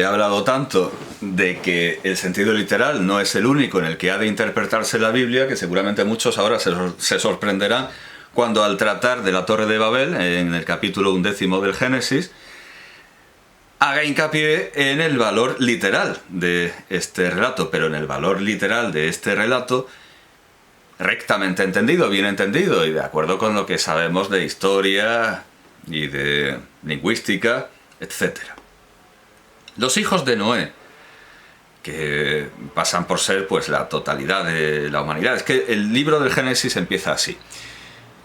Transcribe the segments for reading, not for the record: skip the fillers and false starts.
he hablado tanto de que el sentido literal no es el único en el que ha de interpretarse la Biblia, que seguramente muchos ahora se sorprenderán cuando al tratar de la Torre de Babel, en el capítulo 11 del Génesis, haga hincapié en el valor literal de este relato, pero en el valor literal de este relato rectamente entendido, bien entendido y de acuerdo con lo que sabemos de historia y de lingüística, etc. Los hijos de Noé, que pasan por ser pues la totalidad de la humanidad. Es que el libro del Génesis empieza así.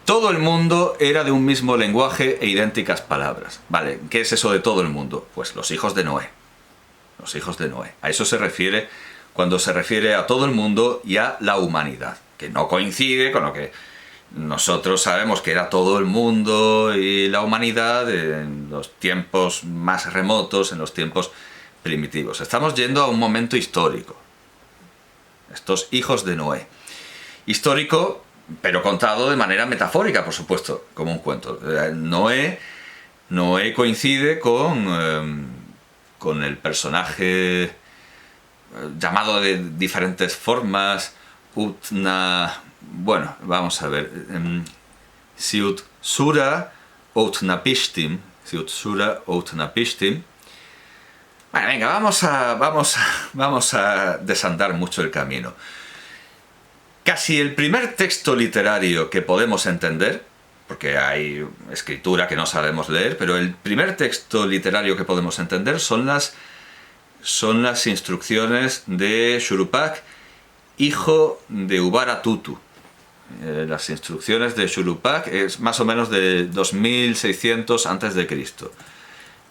Todo el mundo era de un mismo lenguaje e idénticas palabras. Vale, ¿qué es eso de todo el mundo? Pues los hijos de Noé. Los hijos de Noé. A eso se refiere cuando se refiere a todo el mundo y a la humanidad, que no coincide con lo que nosotros sabemos que era todo el mundo y la humanidad en los tiempos más remotos, en los tiempos primitivos. Estamos yendo a un momento histórico. Estos hijos de Noé. Histórico, pero contado de manera metafórica, por supuesto, como un cuento. Noé coincide con el personaje llamado de diferentes formas, bueno, vamos a ver, Siutsura Outnapishtim. Bueno, venga, vamos a desandar mucho el camino. Casi el primer texto literario que podemos entender, porque hay escritura que no sabemos leer, pero el primer texto literario que podemos entender son las instrucciones de Shuruppak, hijo de Ubaratutu. Las instrucciones de Shuruppak es más o menos de 2600 a.C.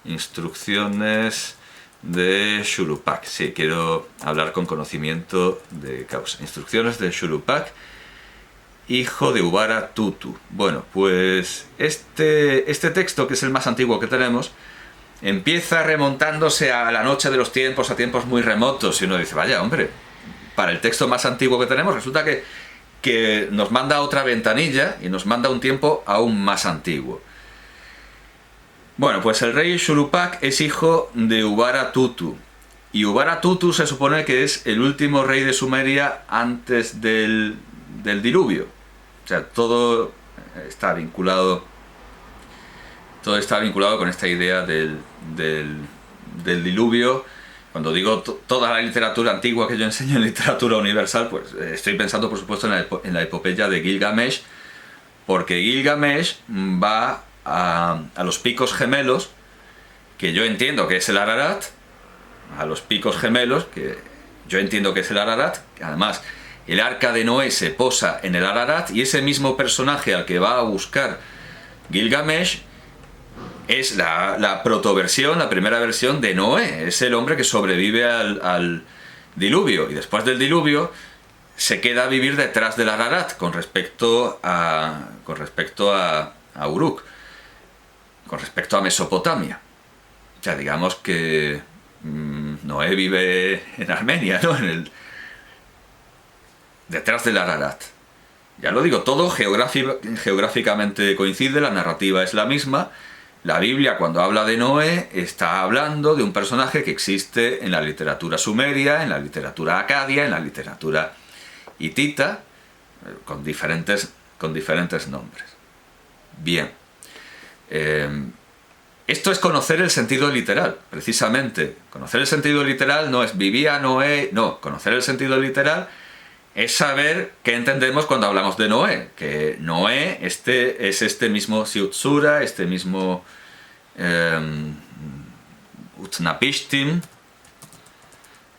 Instrucciones de Shuruppak. Sí, quiero hablar con conocimiento de causa. Instrucciones de Shuruppak, hijo de Ubaratutu. Bueno, pues este texto, que es el más antiguo que tenemos, empieza remontándose a la noche de los tiempos, a tiempos muy remotos, y uno dice, vaya, hombre, para el texto más antiguo que tenemos, resulta que nos manda otra ventanilla y nos manda un tiempo aún más antiguo. Bueno, pues el rey Shuruppak es hijo de Ubaratutu. Y Ubaratutu se supone que es el último rey de Sumeria antes del diluvio. O sea, todo está vinculado con esta idea del diluvio. Cuando digo toda la literatura antigua que yo enseño en literatura universal, pues estoy pensando, por supuesto, en la epopeya de Gilgamesh, porque Gilgamesh va a los picos gemelos, que yo entiendo que es el Ararat, a los picos gemelos, que yo entiendo que es el Ararat, que además el arca de Noé se posa en el Ararat, y ese mismo personaje al que va a buscar Gilgamesh es la protoversión, la primera versión de Noé. Es el hombre que sobrevive al diluvio, y después del diluvio se queda a vivir detrás del Ararat con respecto a Uruk, con respecto a Mesopotamia. O sea, digamos que Noé vive en Armenia, ¿no? Detrás del Ararat. Ya lo digo, todo geográficamente coincide, la narrativa es la misma. La Biblia, cuando habla de Noé, está hablando de un personaje que existe en la literatura sumeria, en la literatura acadia, en la literatura hitita, con diferentes nombres. Bien. Esto es conocer el sentido literal, precisamente. Conocer el sentido literal no es vivía Noé, no. Conocer el sentido literal es saber qué entendemos cuando hablamos de Noé. Que Noé es este mismo Siutsura, este mismo Utnapishtim.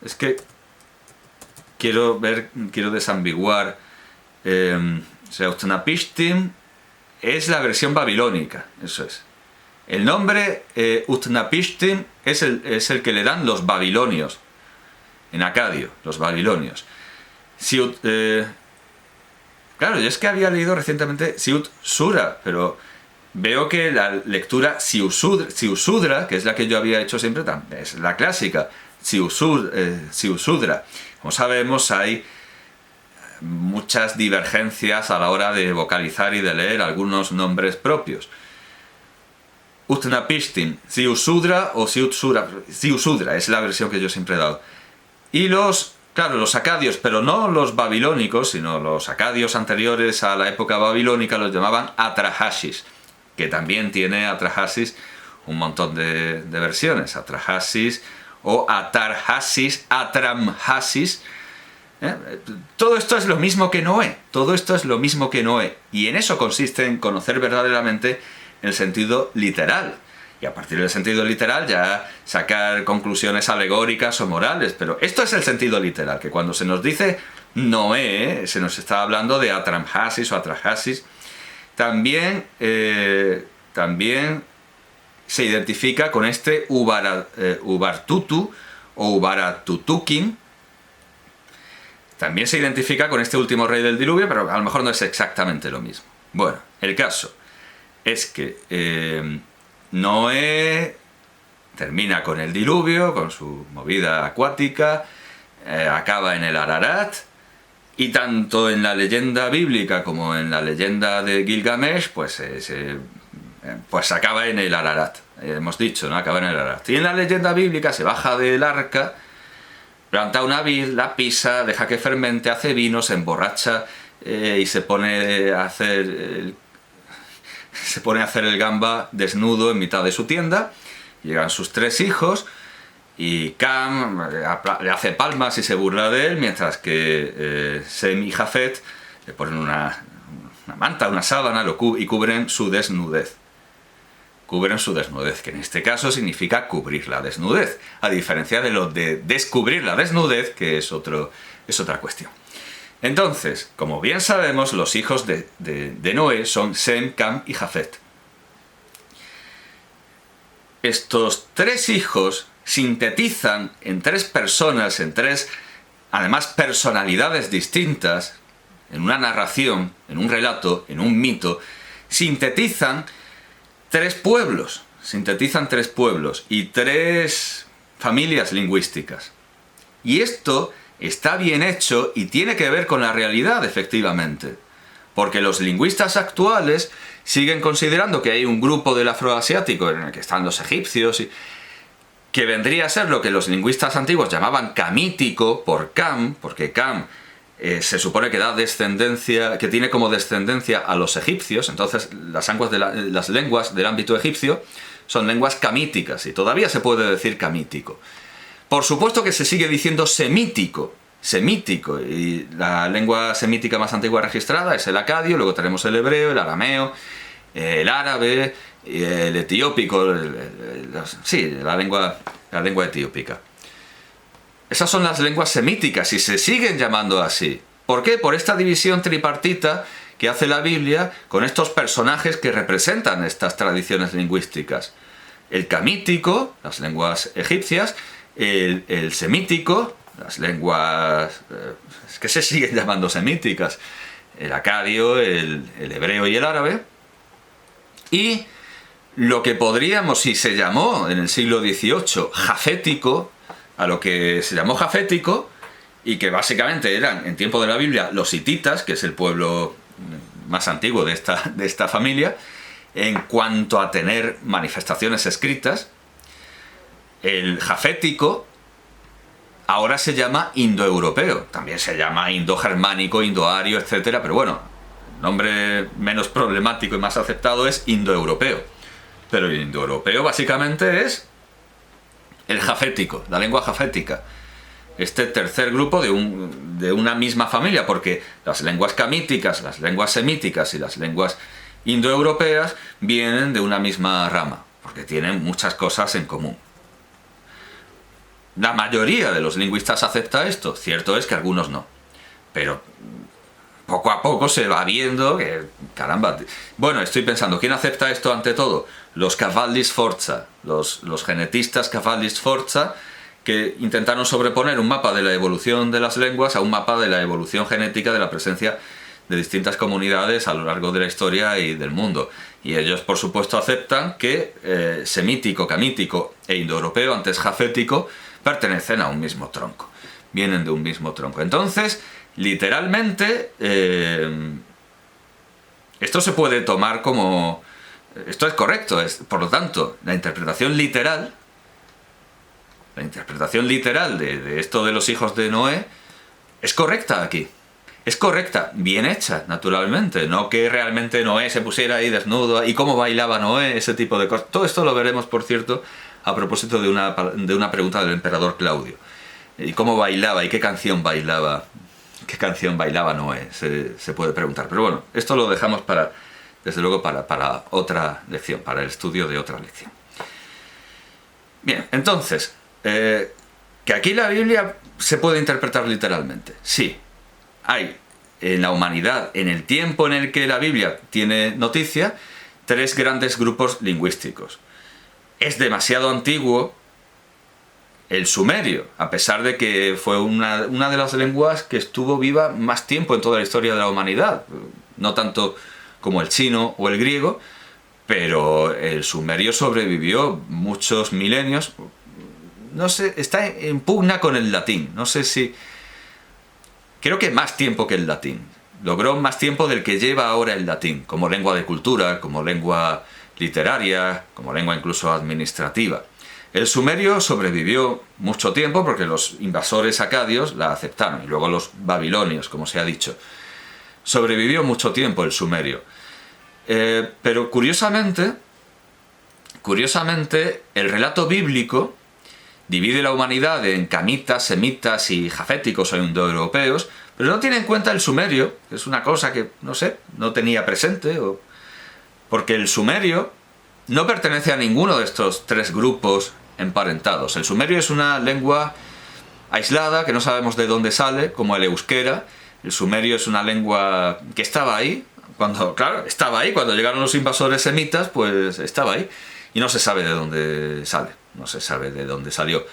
Es que quiero desambiguar. O sea, Utnapishtim es la versión babilónica, eso es. El nombre Utnapishtim es el que le dan los babilonios, en acadio, los babilonios. Claro, yo es que había leído recientemente Siutsura, pero veo que la lectura Siusudra, que es la que yo había hecho siempre, es la clásica, Siusudra. Como sabemos, hay muchas divergencias a la hora de vocalizar y de leer algunos nombres propios. Utnapishtim, Ziusudra o Ziusudra, es la versión que yo siempre he dado. Y los acadios, pero no los babilónicos, sino los acadios anteriores a la época babilónica, los llamaban Atrahasis, que también tiene Atrahasis un montón de versiones. Atrahasis o Atarhasis, Atramhasis. Todo esto es lo mismo que Noé. Todo esto es lo mismo que Noé. Y en eso consiste en conocer verdaderamente el sentido literal. Y a partir del sentido literal ya sacar conclusiones alegóricas o morales. Pero esto es el sentido literal, que cuando se nos dice Noé, se nos está hablando de Atramhasis o Atrahasis. También se identifica con este Ubartutu o Ubaratutukin. También se identifica con este último rey del diluvio, pero a lo mejor no es exactamente lo mismo. Bueno, el caso es que Noé termina con el diluvio, con su movida acuática, acaba en el Ararat, y tanto en la leyenda bíblica como en la leyenda de Gilgamesh, pues acaba en el Ararat. Hemos dicho, ¿no? Acaba en el Ararat. Y en la leyenda bíblica se baja del arca, planta una vid, la pisa, deja que fermente, hace vino, se emborracha y se pone a hacer el gamba desnudo en mitad de su tienda. Llegan sus 3 hijos y Cam le hace palmas y se burla de él, mientras que Sem y Jafet le ponen una manta, una sábana y cubren su desnudez. Cubren su desnudez, que en este caso significa cubrir la desnudez, a diferencia de lo de descubrir la desnudez, que es otra cuestión. Entonces, como bien sabemos, los hijos de Noé son Sem, Cam y Jafet. Estos 3 hijos sintetizan en 3 personas, en 3, además, personalidades distintas, en una narración, en un relato, en un mito, sintetizan 3 pueblos y 3 familias lingüísticas. Y esto está bien hecho y tiene que ver con la realidad, efectivamente. Porque los lingüistas actuales siguen considerando que hay un grupo del afroasiático en el que están los egipcios, que vendría a ser lo que los lingüistas antiguos llamaban camítico por Cam, porque Cam se supone que da descendencia, que tiene como descendencia a los egipcios. Entonces las lenguas del ámbito egipcio son lenguas camíticas y todavía se puede decir camítico. Por supuesto que se sigue diciendo semítico, y la lengua semítica más antigua registrada es el acadio, luego tenemos el hebreo, el arameo, el árabe, el etiópico, la lengua etiópica. Esas son las lenguas semíticas y se siguen llamando así. ¿Por qué? Por esta división tripartita que hace la Biblia con estos personajes que representan estas tradiciones lingüísticas. El camítico, las lenguas egipcias, el semítico, las lenguas que se siguen llamando semíticas, el acadio, el hebreo y el árabe, y lo que podríamos, y se llamó en el siglo XVIII, jafético, a lo que se llamó jafético, y que básicamente eran, en tiempo de la Biblia, los hititas, que es el pueblo más antiguo de esta familia, en cuanto a tener manifestaciones escritas. El jafético ahora se llama indoeuropeo, también se llama indogermánico, indoario, etc. Pero bueno, el nombre menos problemático y más aceptado es indoeuropeo. Pero el indoeuropeo básicamente es el jafético, la lengua jafética. Este tercer grupo de una misma familia, porque las lenguas camíticas, las lenguas semíticas y las lenguas indoeuropeas vienen de una misma rama, porque tienen muchas cosas en común. La mayoría de los lingüistas acepta esto, cierto es que algunos no, pero poco a poco se va viendo que, caramba, bueno, estoy pensando, ¿quién acepta esto ante todo? Los Cavalli Sforza, los genetistas Cavalli Sforza, que intentaron sobreponer un mapa de la evolución de las lenguas a un mapa de la evolución genética de la presencia de distintas comunidades a lo largo de la historia y del mundo. Y ellos, por supuesto, aceptan que semítico, camítico e indoeuropeo, antes jafético, pertenecen a un mismo tronco, vienen de un mismo tronco. Entonces, literalmente, esto se puede tomar como Esto es correcto, por lo tanto, la interpretación literal de esto de los hijos de Noé es correcta aquí. Es correcta, bien hecha, naturalmente. No que realmente Noé se pusiera ahí desnudo y cómo bailaba Noé, ese tipo de cosas. Todo esto lo veremos, por cierto, a propósito de una pregunta del emperador Claudio. ¿Y cómo bailaba y qué canción bailaba? ¿Qué canción bailaba Noé? Se puede preguntar. Pero bueno, esto lo dejamos desde luego para otra lección, para el estudio de otra lección. Bien, entonces, que aquí la Biblia se puede interpretar literalmente. Sí, hay en la humanidad, en el tiempo en el que la Biblia tiene noticia, 3 grandes grupos lingüísticos. Es demasiado antiguo el sumerio, a pesar de que fue una de las lenguas que estuvo viva más tiempo en toda la historia de la humanidad. No tanto como el chino o el griego, pero el sumerio sobrevivió muchos milenios. No sé, está en pugna con el latín. No sé si... Creo que más tiempo que el latín. Logró más tiempo del que lleva ahora el latín, como lengua de cultura, como lengua literaria, como lengua incluso administrativa. El sumerio sobrevivió mucho tiempo porque los invasores acadios la aceptaron, y luego los babilonios, como se ha dicho. Sobrevivió mucho tiempo el sumerio. Pero curiosamente, el relato bíblico divide la humanidad en camitas, semitas y jaféticos o indoeuropeos, pero no tiene en cuenta el sumerio, que es una cosa que, no sé, no tenía presente, porque el sumerio no pertenece a ninguno de estos 3 grupos emparentados. El sumerio es una lengua aislada, que no sabemos de dónde sale, como el euskera. El sumerio es una lengua que estaba ahí, cuando llegaron los invasores semitas, pues estaba ahí, y no se sabe de dónde sale, no se sabe de dónde salió.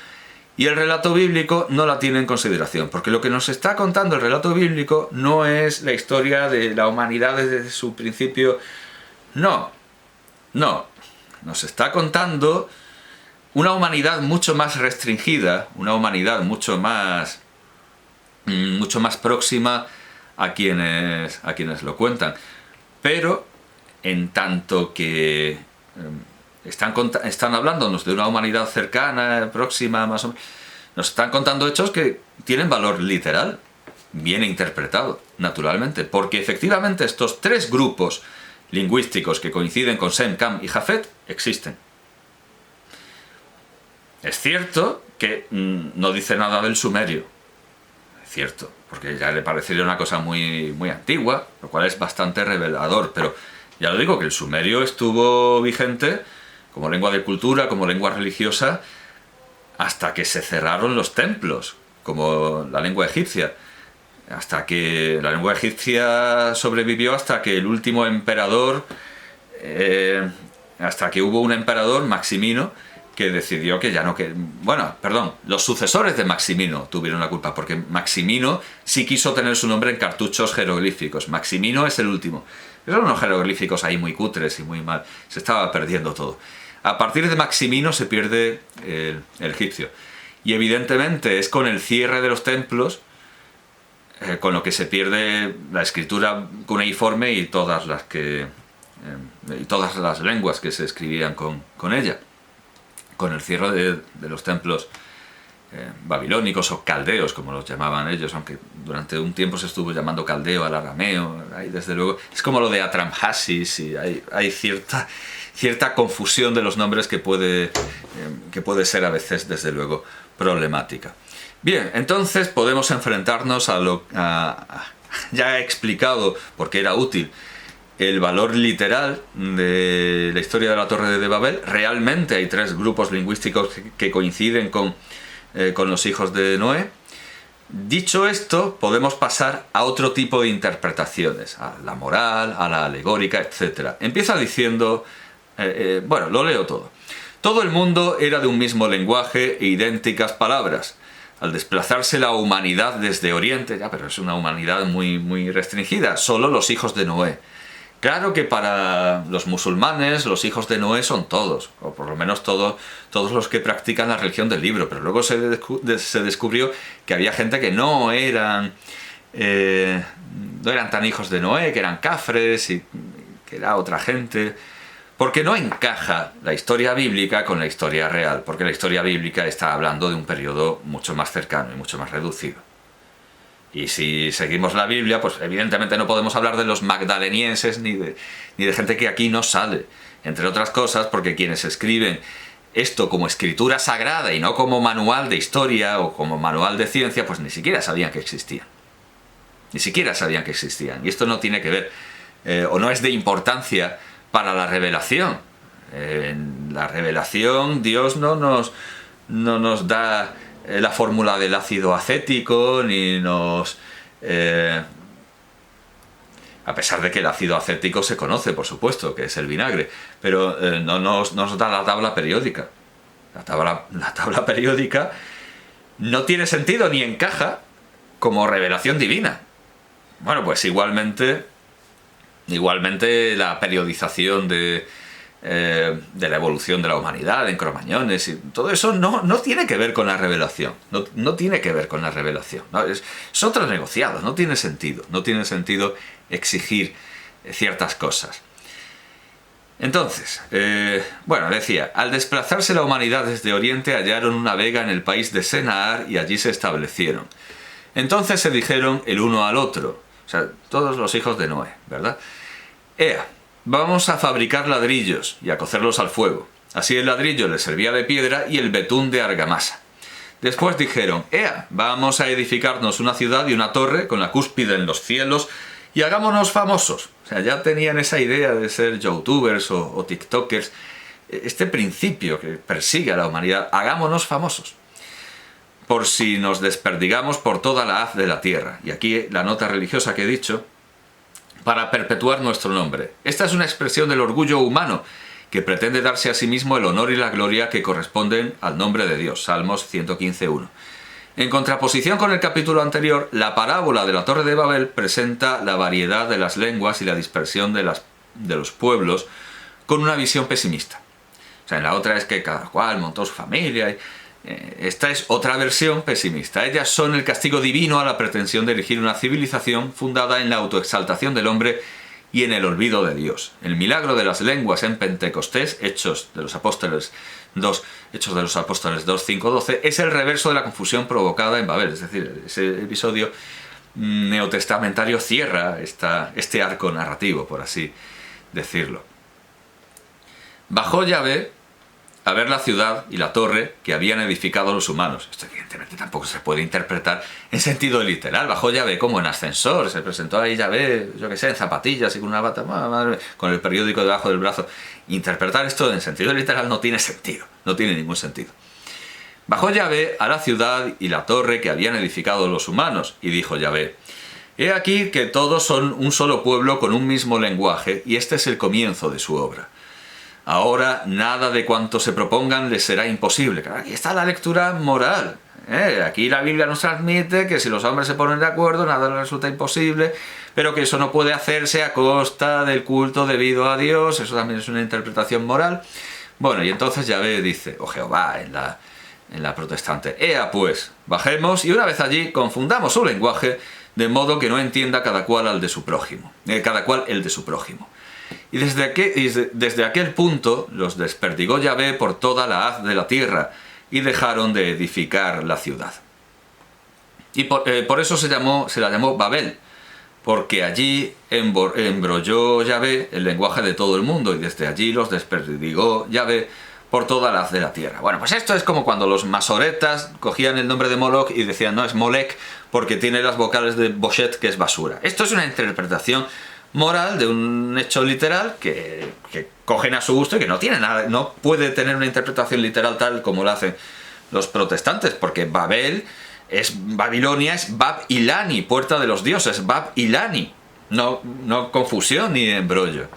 Y el relato bíblico no la tiene en consideración, porque lo que nos está contando el relato bíblico no es la historia de la humanidad desde su principio. No, nos está contando una humanidad mucho más restringida, una humanidad mucho más próxima a quienes lo cuentan. Pero en tanto que están hablándonos de una humanidad cercana, próxima, más o menos, nos están contando hechos que tienen valor literal, bien interpretado, naturalmente, porque efectivamente estos 3 grupos lingüísticos que coinciden con Sem, Cam y Jafet existen. Es cierto que no dice nada del sumerio, es cierto, porque ya le parecería una cosa muy, muy antigua, lo cual es bastante revelador, pero ya lo digo, que el sumerio estuvo vigente como lengua de cultura, como lengua religiosa, hasta que se cerraron los templos, como la lengua egipcia. Hasta que la lengua egipcia sobrevivió hasta que el último emperador, hasta que hubo un emperador, Maximino, que decidió que ya no... los sucesores de Maximino tuvieron la culpa, porque Maximino sí quiso tener su nombre en cartuchos jeroglíficos. Maximino es el último. Eran unos jeroglíficos ahí muy cutres y muy mal. Se estaba perdiendo todo. A partir de Maximino se pierde el egipcio. Y evidentemente es con el cierre de los templos con lo que se pierde la escritura cuneiforme y todas las lenguas que se escribían con ella. Con el cierre de los templos babilónicos o caldeos, como los llamaban ellos, aunque durante un tiempo se estuvo llamando caldeo al arameo. Ahí, desde luego, es como lo de Atramhasis, y hay cierta confusión de los nombres que puede ser a veces, desde luego, problemática. Bien, entonces podemos enfrentarnos ya he explicado, porque era útil, el valor literal de la historia de la Torre de Babel. Realmente hay 3 grupos lingüísticos que coinciden con los hijos de Noé. Dicho esto, podemos pasar a otro tipo de interpretaciones, a la moral, a la alegórica, etc. Empieza diciendo, lo leo todo. Todo el mundo era de un mismo lenguaje e idénticas palabras. Al desplazarse la humanidad desde Oriente, pero es una humanidad muy, muy restringida, solo los hijos de Noé. Claro que para los musulmanes los hijos de Noé son todos, o por lo menos todos los que practican la religión del libro, pero luego se descubrió que había gente que no eran tan hijos de Noé, que eran cafres y que era otra gente. Porque no encaja la historia bíblica con la historia real, porque la historia bíblica está hablando de un periodo mucho más cercano y mucho más reducido. Y si seguimos la Biblia, pues evidentemente no podemos hablar de los magdalenienses ni de gente que aquí no sale. Entre otras cosas, porque quienes escriben esto como escritura sagrada y no como manual de historia o como manual de ciencia, pues ni siquiera sabían que existían. Ni siquiera sabían que existían. Y esto no tiene que ver, o no es de importancia para la revelación. En la revelación Dios no nos da la fórmula del ácido acético, ni nos... a pesar de que el ácido acético se conoce, por supuesto, que es el vinagre, pero no nos da la tabla periódica. La tabla periódica no tiene sentido ni encaja como revelación divina. Bueno, pues igualmente la periodización de la evolución de la humanidad en cromañones y todo eso no tiene que ver con la revelación. No tiene que ver con la revelación. ¿No? Es otro negociado, no tiene sentido. No tiene sentido exigir ciertas cosas. Entonces, bueno, decía, al desplazarse la humanidad desde Oriente hallaron una vega en el país de Senaar y allí se establecieron. Entonces se dijeron el uno al otro, o sea, todos los hijos de Noé, ¿verdad? Ea, vamos a fabricar ladrillos y a cocerlos al fuego. Así el ladrillo les servía de piedra y el betún de argamasa. Después dijeron, ea, vamos a edificarnos una ciudad y una torre con la cúspide en los cielos y hagámonos famosos. O sea, ya tenían esa idea de ser youtubers o tiktokers. Este principio que persigue a la humanidad, hagámonos famosos. Por si nos desperdigamos por toda la haz de la tierra. Y aquí la nota religiosa que he dicho, para perpetuar nuestro nombre. Esta es una expresión del orgullo humano que pretende darse a sí mismo el honor y la gloria que corresponden al nombre de Dios. Salmos 115.1. En contraposición con el capítulo anterior, la parábola de la Torre de Babel presenta la variedad de las lenguas y la dispersión de los pueblos con una visión pesimista. O sea, en la otra es que cada cual montó su familia. Esta es otra versión pesimista. Ellas son el castigo divino a la pretensión de erigir una civilización fundada en la autoexaltación del hombre y en el olvido de Dios. El milagro de las lenguas en Pentecostés, Hechos de los Apóstoles 2, 5, 12, es el reverso de la confusión provocada en Babel. Es decir, ese episodio neotestamentario cierra este arco narrativo, por así decirlo. Bajó Yahvé a ver la ciudad y la torre que habían edificado los humanos. Esto evidentemente tampoco se puede interpretar en sentido literal. Bajó Yahvé como en ascensor, se presentó ahí Yahvé, yo qué sé, en zapatillas y con una bata, madre, con el periódico debajo del brazo. Interpretar esto en sentido literal no tiene sentido, no tiene ningún sentido. Bajó Yahvé a la ciudad y la torre que habían edificado los humanos, y dijo Yahvé, he aquí que todos son un solo pueblo con un mismo lenguaje, y este es el comienzo de su obra. Ahora nada de cuanto se propongan les será imposible. Aquí está la lectura moral. Aquí la Biblia nos transmite que si los hombres se ponen de acuerdo nada les resulta imposible, pero que eso no puede hacerse a costa del culto debido a Dios. Eso también es una interpretación moral. Bueno, y entonces Yahvé dice, o Jehová en la protestante, ea pues, bajemos y una vez allí confundamos su lenguaje de modo que no entienda cada cual el de su prójimo. Y desde aquel punto los desperdigó Yahvé por toda la haz de la tierra y dejaron de edificar la ciudad. Y por eso se la llamó Babel, porque allí embrolló Yahvé el lenguaje de todo el mundo y desde allí los desperdigó Yahvé por toda la haz de la tierra. Bueno, pues esto es como cuando los masoretas cogían el nombre de Moloch y decían, no, es Molech porque tiene las vocales de Boshet, que es basura. Esto es una interpretación moral de un hecho literal que cogen a su gusto y que no tiene nada, no puede tener una interpretación literal tal como lo hacen los protestantes, porque Babilonia es Bab Ilani, puerta de los dioses, Bab Ilani, no confusión ni embrollo.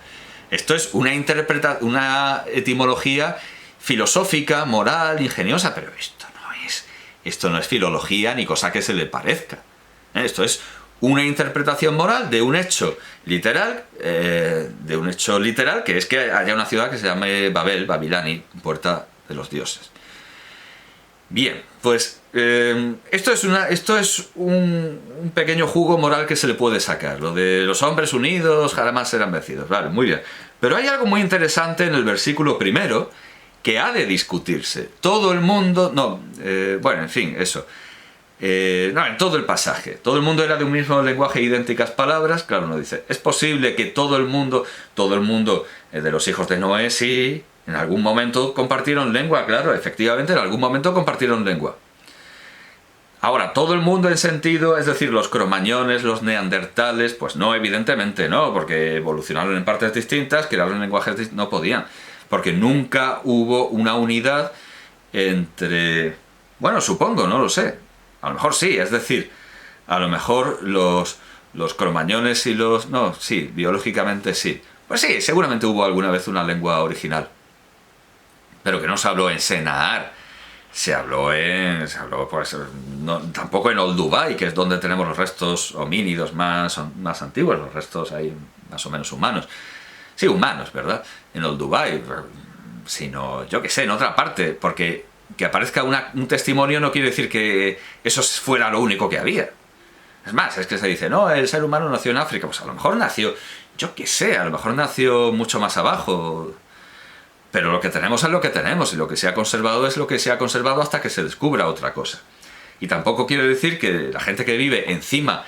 Esto es una etimología filosófica, moral, ingeniosa, pero esto no es filología ni cosa que se le parezca. Esto es una interpretación moral de un hecho literal, que es que haya una ciudad que se llame Babel, Babilani, puerta de los dioses. Bien, pues esto es un pequeño jugo moral que se le puede sacar. Lo de los hombres unidos jamás serán vencidos. Vale, muy bien. Pero hay algo muy interesante en el versículo primero que ha de discutirse. Todo el mundo... No, bueno, en fin, eso. No, en todo el pasaje. Todo el mundo era de un mismo lenguaje, idénticas palabras. Claro, uno dice, ¿es posible que todo el mundo de los hijos de Noé, sí, en algún momento compartieron lengua? Claro, efectivamente, en algún momento compartieron lengua. Ahora, todo el mundo en sentido, es decir, los cromañones, los neandertales, pues no, evidentemente no, porque evolucionaron en partes distintas, crearon lenguajes distintos, no podían, porque nunca hubo una unidad entre... Bueno, supongo, no lo sé. A lo mejor sí, es decir, a lo mejor los cromañones y los... No, sí, biológicamente sí. Pues sí, seguramente hubo alguna vez una lengua original. Pero que no se habló en Sennaar. Se habló pues, no, tampoco en Old Dubai, que es donde tenemos los restos homínidos más antiguos, los restos ahí más o menos humanos. Sí, humanos, ¿verdad? En Old Dubai, sino, yo qué sé, en otra parte, porque que aparezca un testimonio no quiere decir que eso fuera lo único que había. Es más, es que se dice, no, el ser humano nació en África, pues a lo mejor nació, yo qué sé, a lo mejor nació mucho más abajo. Pero lo que tenemos es lo que tenemos, y lo que se ha conservado es lo que se ha conservado hasta que se descubra otra cosa. Y tampoco quiere decir que la gente que vive encima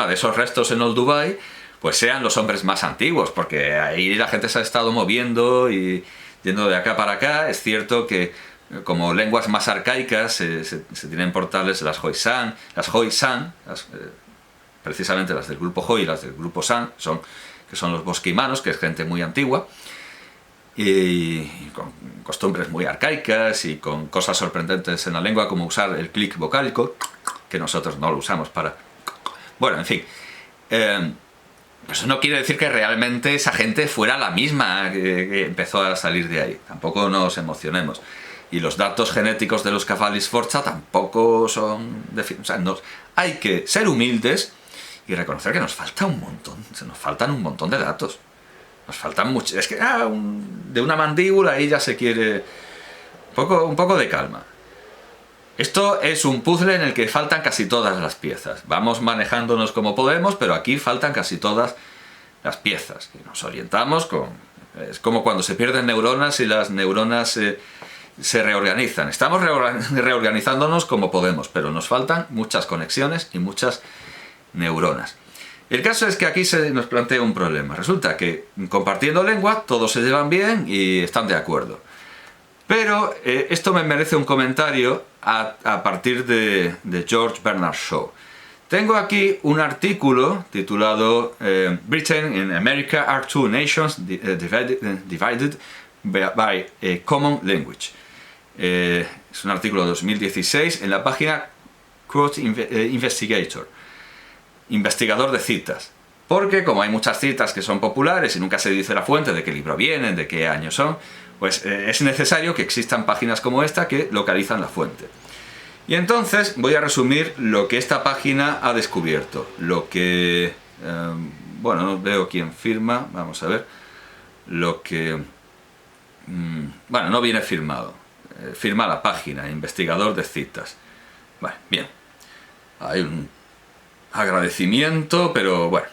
de esos restos en Old Dubai, pues sean los hombres más antiguos, porque ahí la gente se ha estado moviendo y yendo de acá para acá. Es cierto que como lenguas más arcaicas se tienen portales las Khoisan, precisamente las del grupo Hoi y las del grupo San, que son los bosquimanos, que es gente muy antigua, y con costumbres muy arcaicas y con cosas sorprendentes en la lengua, como usar el clic vocálico, que nosotros no lo usamos para... Bueno, en fin, eso no quiere decir que realmente esa gente fuera la misma que empezó a salir de ahí. Tampoco nos emocionemos. Y los datos genéticos de los Cavalli Sforza tampoco son... O sea, hay que ser humildes y reconocer que nos falta un montón, nos faltan un montón de datos. Nos faltan mucho. Es que de una mandíbula ahí ya se quiere un poco de calma. Esto es un puzzle en el que faltan casi todas las piezas. Vamos manejándonos como podemos, pero aquí faltan casi todas las piezas. Y nos orientamos es como cuando se pierden neuronas y las neuronas se reorganizan. Estamos reorganizándonos como podemos, pero nos faltan muchas conexiones y muchas neuronas. El caso es que aquí se nos plantea un problema. Resulta que compartiendo lengua todos se llevan bien y están de acuerdo. Pero esto me merece un comentario a partir de George Bernard Shaw. Tengo aquí un artículo titulado Britain and America are two nations divided by a common language. Es un artículo de 2016 en la página Quote Investigator. Investigador de citas, porque como hay muchas citas que son populares y nunca se dice la fuente, de qué libro vienen, de qué año son, pues es necesario que existan páginas como esta que localizan la fuente. Y entonces voy a resumir lo que esta página ha descubierto, lo que... bueno, no veo quién firma, vamos a ver, lo que... bueno, no viene firmado, firma la página, investigador de citas. Bueno, bien, hay un agradecimiento, pero bueno,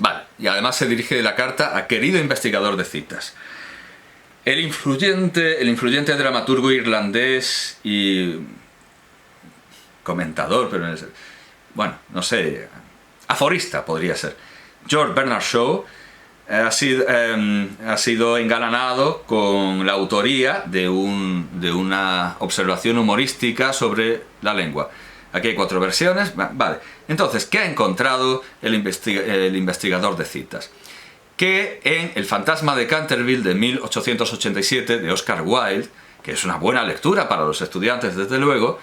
vale. Y además se dirige la carta a querido investigador de citas. El influyente dramaturgo irlandés y comentador, pero bueno, no sé, aforista podría ser, George Bernard Shaw ha sido engalanado con la autoría de una observación humorística sobre la lengua. Aquí hay 4 versiones, vale. Entonces, ¿qué ha encontrado el investigador de citas? Que en El fantasma de Canterville de 1887 de Oscar Wilde, que es una buena lectura para los estudiantes desde luego,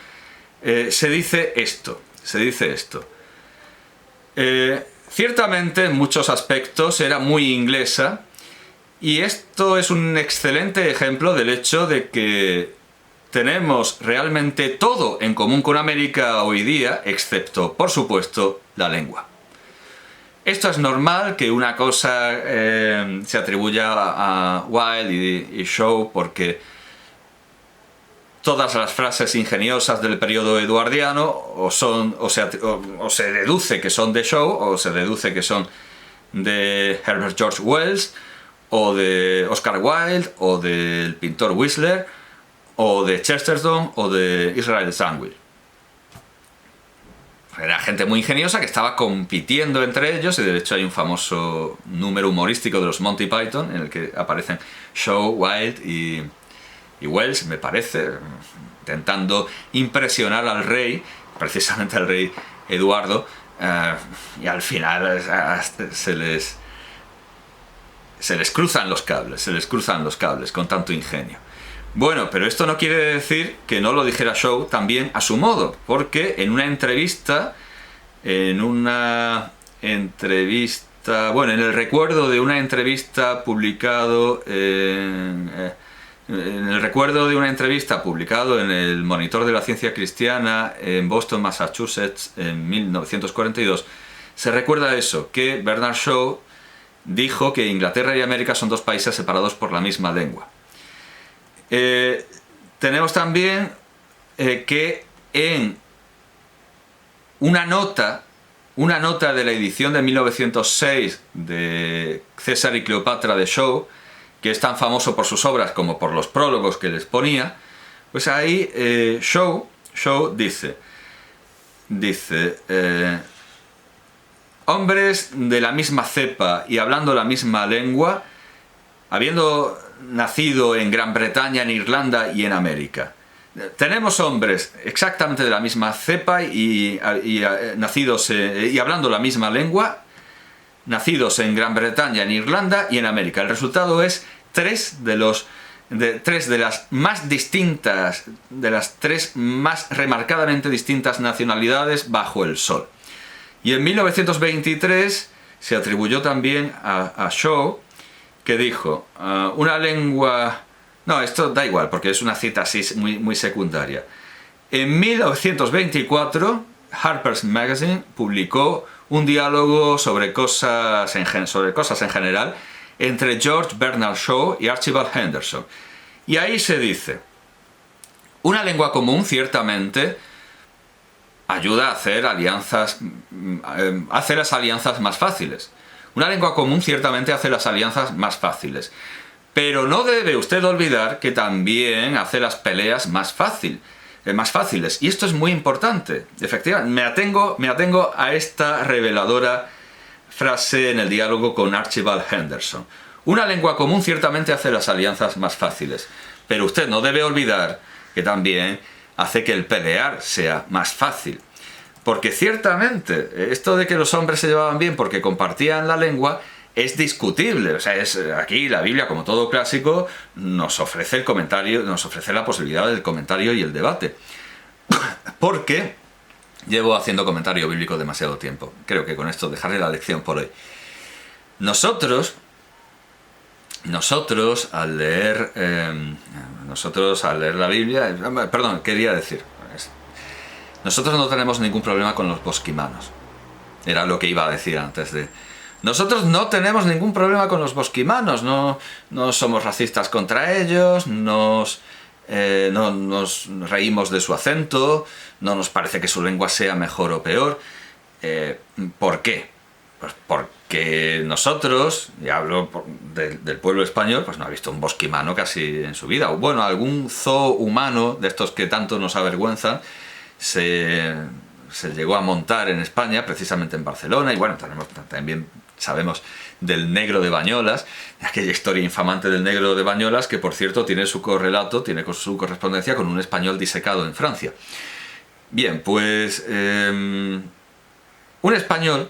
se dice esto. Ciertamente en muchos aspectos era muy inglesa, y esto es un excelente ejemplo del hecho de que tenemos realmente todo en común con América hoy día, excepto, por supuesto, la lengua. Esto es normal que una cosa se atribuya a Wilde y Shaw, porque todas las frases ingeniosas del periodo eduardiano o se deduce que son de Shaw o se deduce que son de Herbert George Wells, o de Oscar Wilde, o del pintor Whistler, o de Chesterton, o de Israel Sandwich. Era gente muy ingeniosa que estaba compitiendo entre ellos, y de hecho hay un famoso número humorístico de los Monty Python en el que aparecen Shaw, Wilde y Wells, me parece, intentando impresionar al rey, precisamente al rey Eduardo, y al final se les cruzan los cables con tanto ingenio. Bueno, pero esto no quiere decir que no lo dijera Shaw también a su modo, porque en una entrevista, bueno, en el recuerdo de una entrevista publicado en el Monitor de la Ciencia Cristiana en Boston, Massachusetts, en 1942, se recuerda eso, que Bernard Shaw dijo que Inglaterra y América son dos países separados por la misma lengua. Tenemos también que en una nota de la edición de 1906 de César y Cleopatra de Shaw, que es tan famoso por sus obras como por los prólogos que les ponía, pues ahí Shaw dice hombres de la misma cepa y hablando la misma lengua, habiendo nacido en Gran Bretaña, en Irlanda y en América. Tenemos hombres exactamente de la misma cepa y nacidos y hablando la misma lengua, nacidos en Gran Bretaña, en Irlanda y en América. El resultado es tres de las más distintas, de las tres más remarcadamente distintas nacionalidades bajo el sol. Y en 1923 se atribuyó también a Shaw, que dijo, una lengua... No, esto da igual, porque es una cita así muy, muy secundaria. En 1924, Harper's Magazine publicó un diálogo sobre cosas en general entre George Bernard Shaw y Archibald Henderson. Y ahí se dice, una lengua común ciertamente ayuda a hacer hace las alianzas más fáciles. Una lengua común ciertamente hace las alianzas más fáciles. Pero no debe usted olvidar que también hace las peleas más fáciles. Y esto es muy importante. Efectivamente, me atengo a esta reveladora frase en el diálogo con Archibald Henderson. Una lengua común ciertamente hace las alianzas más fáciles. Pero usted no debe olvidar que también hace que el pelear sea más fácil. Porque ciertamente, esto de que los hombres se llevaban bien porque compartían la lengua es discutible. O sea, aquí la Biblia, como todo clásico, nos ofrece el comentario, nos ofrece la posibilidad del comentario y el debate. Porque llevo haciendo comentario bíblico demasiado tiempo. Creo que con esto dejaré la lección por hoy. Nosotros al leer la Biblia, nosotros no tenemos ningún problema con los bosquimanos. Era lo que iba a decir antes de... Nosotros no tenemos ningún problema con los bosquimanos, no somos racistas contra ellos, no nos reímos de su acento, no nos parece que su lengua sea mejor o peor. ¿Por qué? Pues porque nosotros, y hablo del pueblo español, pues no ha visto un bosquimano casi en su vida. O bueno, algún zoo humano de estos que tanto nos avergüenzan, se llegó a montar en España, precisamente en Barcelona, y bueno, también sabemos del negro de Bañolas, aquella historia infamante del negro de Bañolas, que por cierto tiene su correlato, tiene su correspondencia con un español disecado en Francia. Bien, pues un español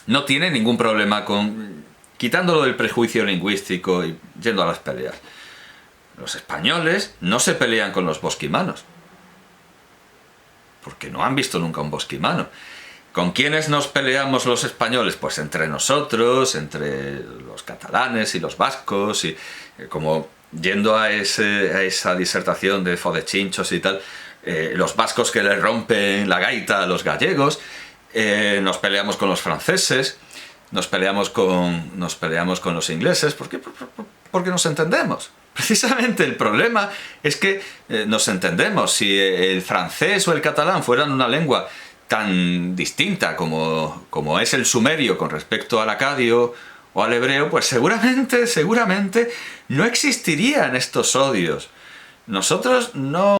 no tiene ningún problema con, quitándolo del prejuicio lingüístico y yendo a las peleas. Los españoles no se pelean con los bosquimanos, porque no han visto nunca un bosquimano. ¿Con quiénes nos peleamos los españoles? Pues entre nosotros, entre los catalanes y los vascos, y como yendo a esa disertación de Fodechinchos y tal, los vascos que le rompen la gaita a los gallegos, nos peleamos con los franceses, nos peleamos con los ingleses, porque nos entendemos. Precisamente el problema es que nos entendemos. Si el francés o el catalán fueran una lengua tan distinta como es el sumerio con respecto al acadio o al hebreo, pues seguramente no existirían estos odios. Nosotros no